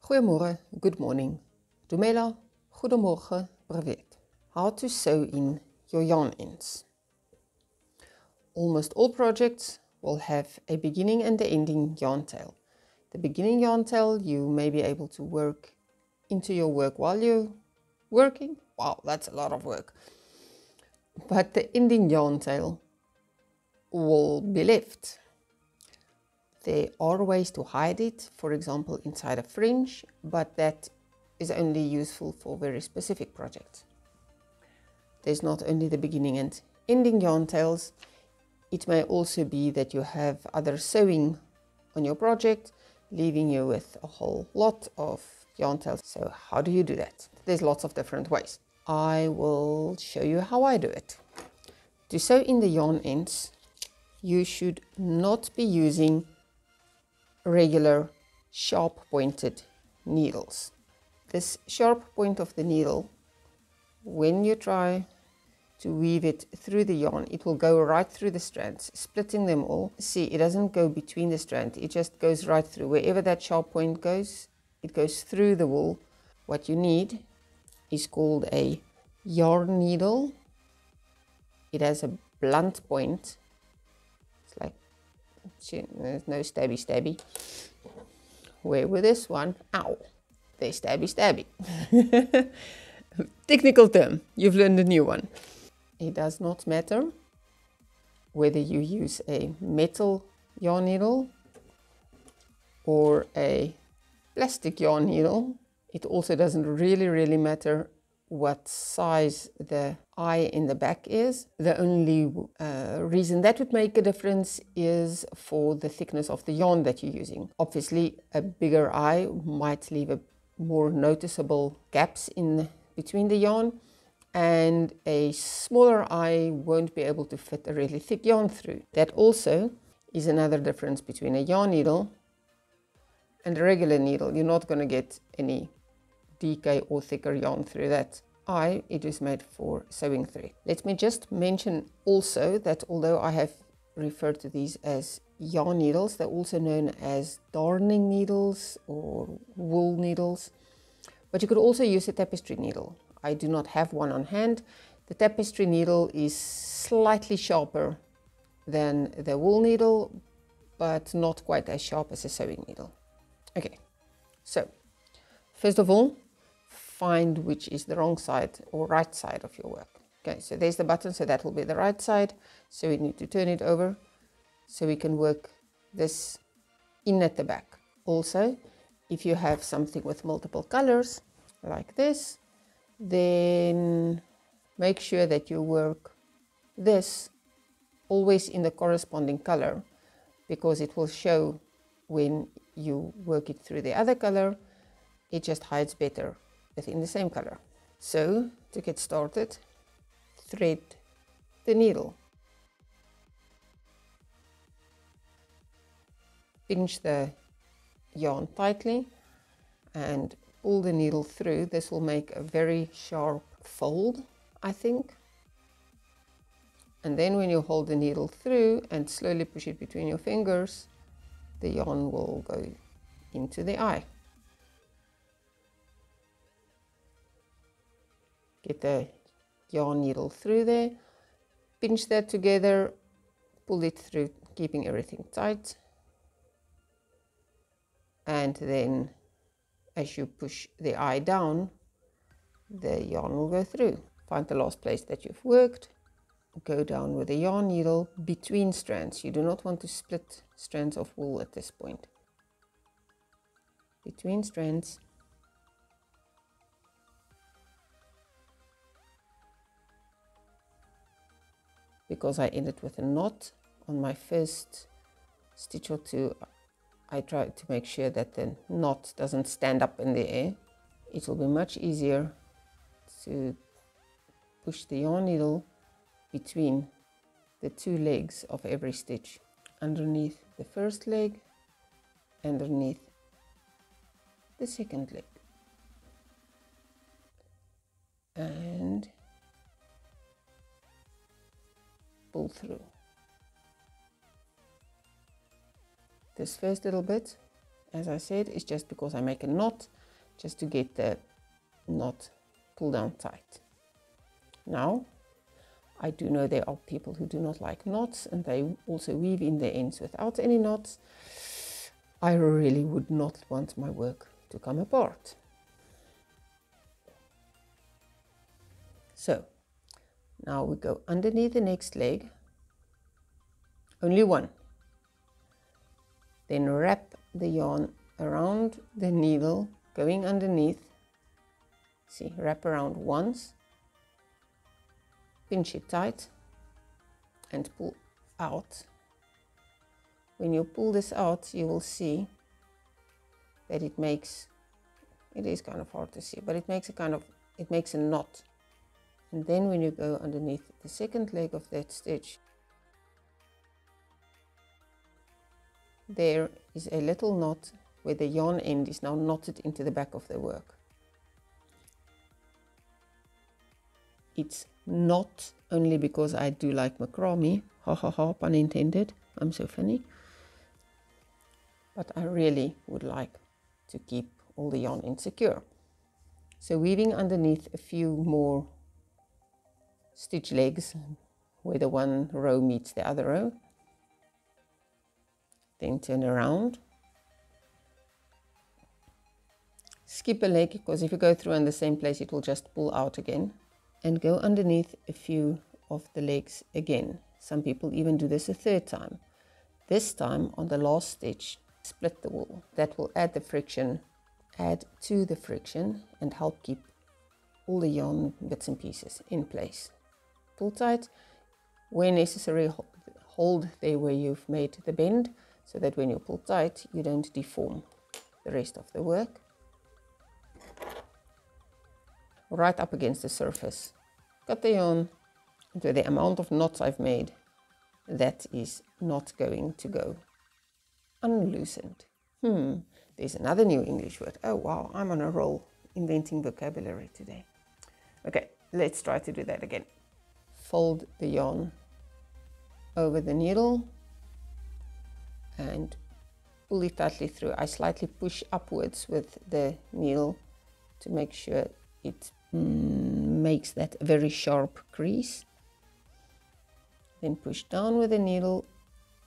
Goeiemorgen, good morning. Dumela, goedemorgen, brevet. How to sew in your yarn ends. Almost all projects will have a beginning and the ending yarn tail. The beginning yarn tail you may be able to work into your work while you're working. Wow, that's a lot of work. But the ending yarn tail will be left. There are ways to hide it, for example inside a fringe, but that is only useful for very specific projects. There's not only the beginning and ending yarn tails, it may also be that you have other sewing on your project, leaving you with a whole lot of yarn tails. So how do you do that? There's lots of different ways. I will show you how I do it. To sew in the yarn ends, you should not be using regular sharp pointed needles. This sharp point of the needle, when you try to weave it through the yarn, it will go right through the strands, splitting them all. See, it doesn't go between the strands, it just goes right through. Wherever that sharp point goes, it goes through the wool. What you need is called a yarn needle. It has a blunt point. It's like, there's no stabby. Where with this one, ow, there's stabby. Technical term, you've learned a new one. It does not matter whether you use a metal yarn needle or a plastic yarn needle. It also doesn't really matter what size the eye in the back is. The only reason that would make a difference is for the thickness of the yarn that you're using. Obviously, a bigger eye might leave a more noticeable gaps in between the yarn, and a smaller eye won't be able to fit a really thick yarn through. That also is another difference between a yarn needle and a regular needle. You're not going to get any DK or thicker yarn through that eye. It is made for sewing thread. Let me just mention also that although I have referred to these as yarn needles, they're also known as darning needles or wool needles, but you could also use a tapestry needle. I do not have one on hand. The tapestry needle is slightly sharper than the wool needle, but not quite as sharp as a sewing needle. Okay, so first of all, find which is the wrong side or right side of your work. Okay, so there's the button, so that will be the right side. So we need to turn it over so we can work this in at the back. Also, if you have something with multiple colors like this, then make sure that you work this always in the corresponding color, because it will show when you work it through the other color. It just hides better within the same color. So to get started, thread the needle, pinch the yarn tightly and pull the needle through. This will make a very sharp fold, I think. And then when you hold the needle through and slowly push it between your fingers, the yarn will go into the eye. Get the yarn needle through there, pinch that together, pull it through, keeping everything tight. And then as you push the eye down, the yarn will go through. Find the last place that you've worked, go down with the yarn needle between strands. You do not want to split strands of wool at this point. Between strands. Because I ended with a knot on my first stitch or two, I try to make sure that the knot doesn't stand up in the air. It will be much easier to push the yarn needle between the two legs of every stitch. Underneath the first leg, underneath the second leg. And pull through. This first little bit as I said, is just because I make a knot, just to get the knot pulled down tight. Now, I do know there are people who do not like knots, and they also weave in their ends without any knots. I really would not want my work to come apart. So, now we go underneath the next leg, only one. Then wrap the yarn around the needle, going underneath. See, wrap around once, pinch it tight and pull out. When you pull this out, you will see that it is kind of hard to see, but it makes a knot. And then when you go underneath the second leg of that stitch, there is a little knot where the yarn end is now knotted into the back of the work. It's not only because I do like macrame, ha ha ha, pun intended, I'm so funny, but I really would like to keep all the yarn end secure. So weaving underneath a few more stitch legs where the one row meets the other row, then turn around, skip a leg, because if you go through in the same place it will just pull out again, and go underneath a few of the legs again. Some people even do this a third time. This time on the last stitch, split the wool. That will add to the friction and help keep all the yarn bits and pieces in place. Pull tight. Where necessary, hold there where you've made the bend, so that when you pull tight you don't deform the rest of the work. Right up against the surface. Cut the yarn, and with the amount of knots I've made, that is not going to go unloosened. There's another new English word. Oh wow, I'm on a roll inventing vocabulary today. Okay, let's try to do that again. Fold the yarn over the needle and pull it tightly through. I slightly push upwards with the needle to make sure it makes that very sharp crease. Then push down with the needle,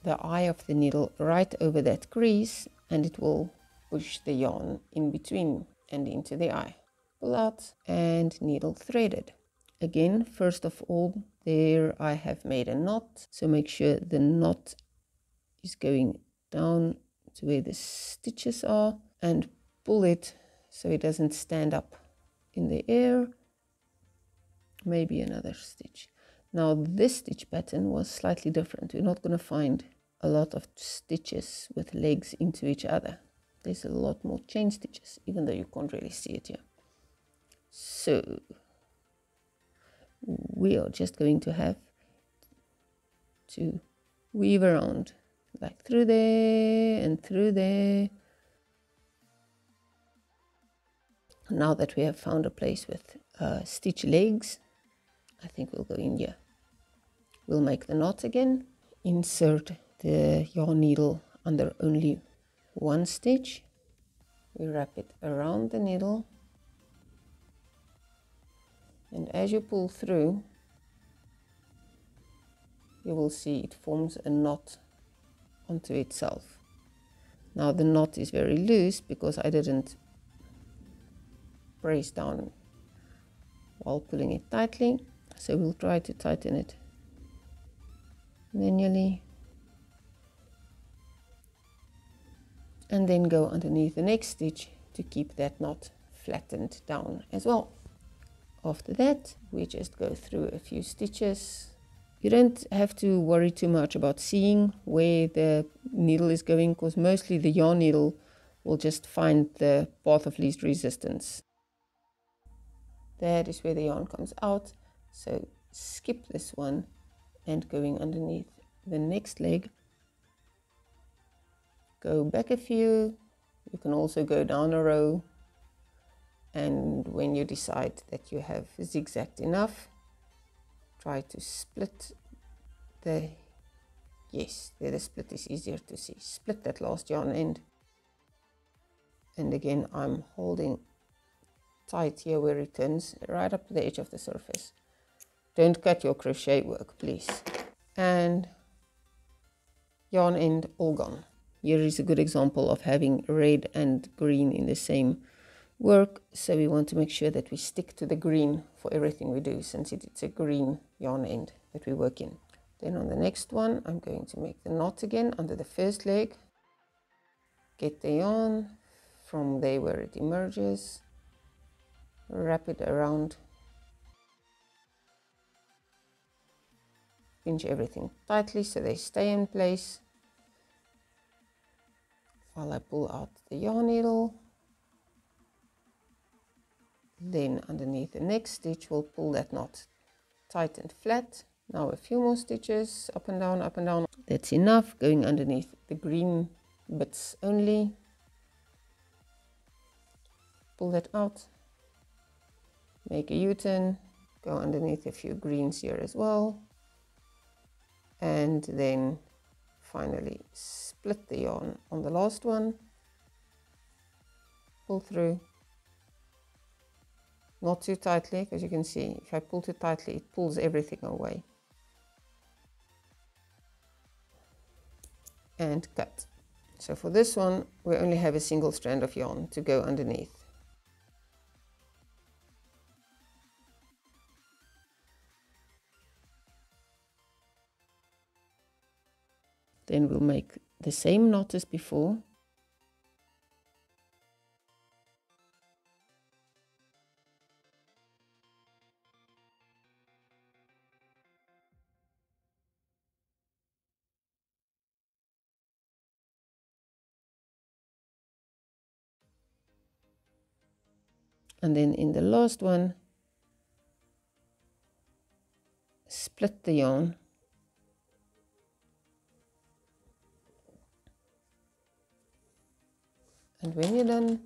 the eye of the needle right over that crease, and it will push the yarn in between and into the eye. Pull out and needle threaded. Again, first of all, there I have made a knot, so make sure the knot is going down to where the stitches are, and pull it so it doesn't stand up in the air. Maybe another stitch. Now this stitch pattern was slightly different. We're not going to find a lot of stitches with legs into each other. There's a lot more chain stitches, even though you can't really see it here. So we are just going to have to weave around, like through there and through there. Now that we have found a place with stitch legs, I think we'll go in here. We'll make the knot again, insert the yarn needle under only one stitch. We wrap it around the needle, and as you pull through, you will see it forms a knot onto itself. Now the knot is very loose because I didn't press down while pulling it tightly, so we'll try to tighten it manually, and then go underneath the next stitch to keep that knot flattened down as well. After that, we just go through a few stitches. You don't have to worry too much about seeing where the needle is going, because mostly the yarn needle will just find the path of least resistance. That is where the yarn comes out, so skip this one and going underneath the next leg, go back a few. You can also go down a row, and when you decide that you have zigzagged enough, try to split the, yes, there the split is easier to see, split that last yarn end And again, I'm holding tight here where it turns right up to the edge of the surface. Don't cut your crochet work, please. And yarn end all gone. Here is a good example of having red and green in the same work, so we want to make sure that we stick to the green for everything we do, since it's a green yarn end that we work in. Then on the next one, I'm going to make the knot again under the first leg, get the yarn from there where it emerges, wrap it around, pinch everything tightly so they stay in place while I pull out the yarn needle. Then underneath the next stitch, we'll pull that knot tight and flat. Now a few more stitches, up and down, up and down. That's enough, going underneath the green bits only. Pull that out, make a U-turn, go underneath a few greens here as well. And then finally split the yarn on the last one, pull through. Not too tightly, because you can see if I pull too tightly, it pulls everything away. And cut. So for this one, we only have a single strand of yarn to go underneath. Then we'll make the same knot as before. And then in the last one, split the yarn. And when you're done,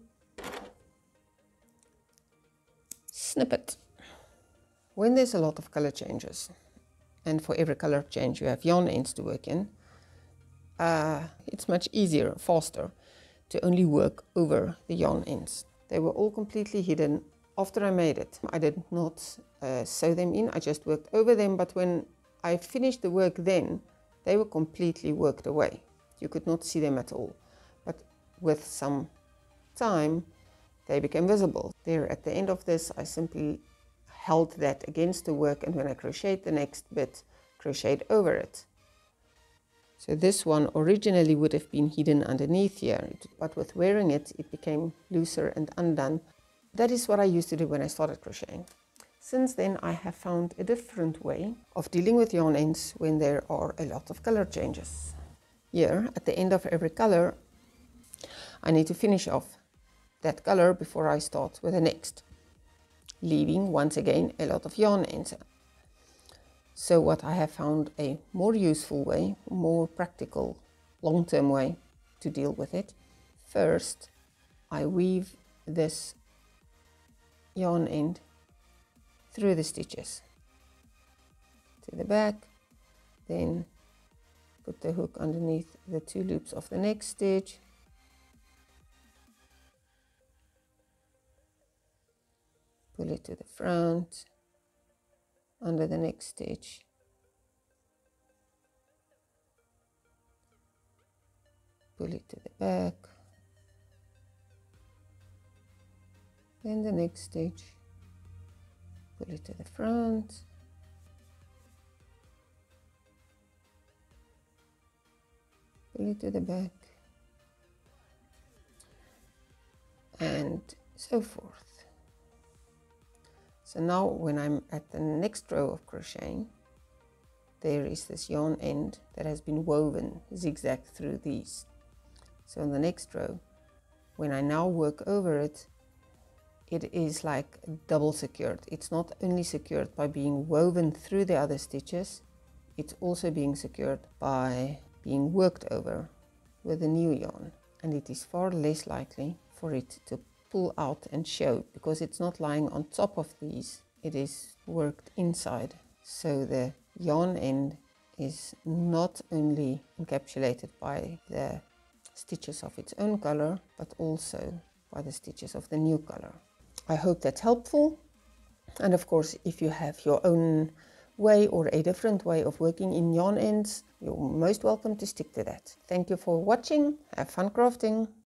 snip it. When there's a lot of color changes, and for every color change you have yarn ends to work in, it's much easier, faster, to only work over the yarn ends. They were all completely hidden after I made it. I did not sew them in, I just worked over them, but when I finished the work then, they were completely worked away. You could not see them at all. But with some time, they became visible. There at the end of this, I simply held that against the work, and when I crocheted the next bit, crocheted over it. So this one originally would have been hidden underneath here, but with wearing it, it became looser and undone. That is what I used to do when I started crocheting. Since then, I have found a different way of dealing with yarn ends when there are a lot of color changes. Here, at the end of every color, I need to finish off that color before I start with the next, leaving once again a lot of yarn ends. So what I have found a more useful way, more practical, long-term way to deal with it. First, I weave this yarn end through the stitches to the back, then put the hook underneath the 2 loops of the next stitch, pull it to the front, under the next stitch, pull it to the back, then the next stitch, pull it to the front, pull it to the back, and so forth. So now when I'm at the next row of crocheting, there is this yarn end that has been woven zigzag through these. So in the next row, when I now work over it, it is like double secured. It's not only secured by being woven through the other stitches, it's also being secured by being worked over with a new yarn. And it is far less likely for it to pull out and show, because it's not lying on top of these, it is worked inside. So the yarn end is not only encapsulated by the stitches of its own color, but also by the stitches of the new color. I hope that's helpful. And of course, if you have your own way or a different way of working in yarn ends, you're most welcome to stick to that. Thank you for watching. Have fun crafting.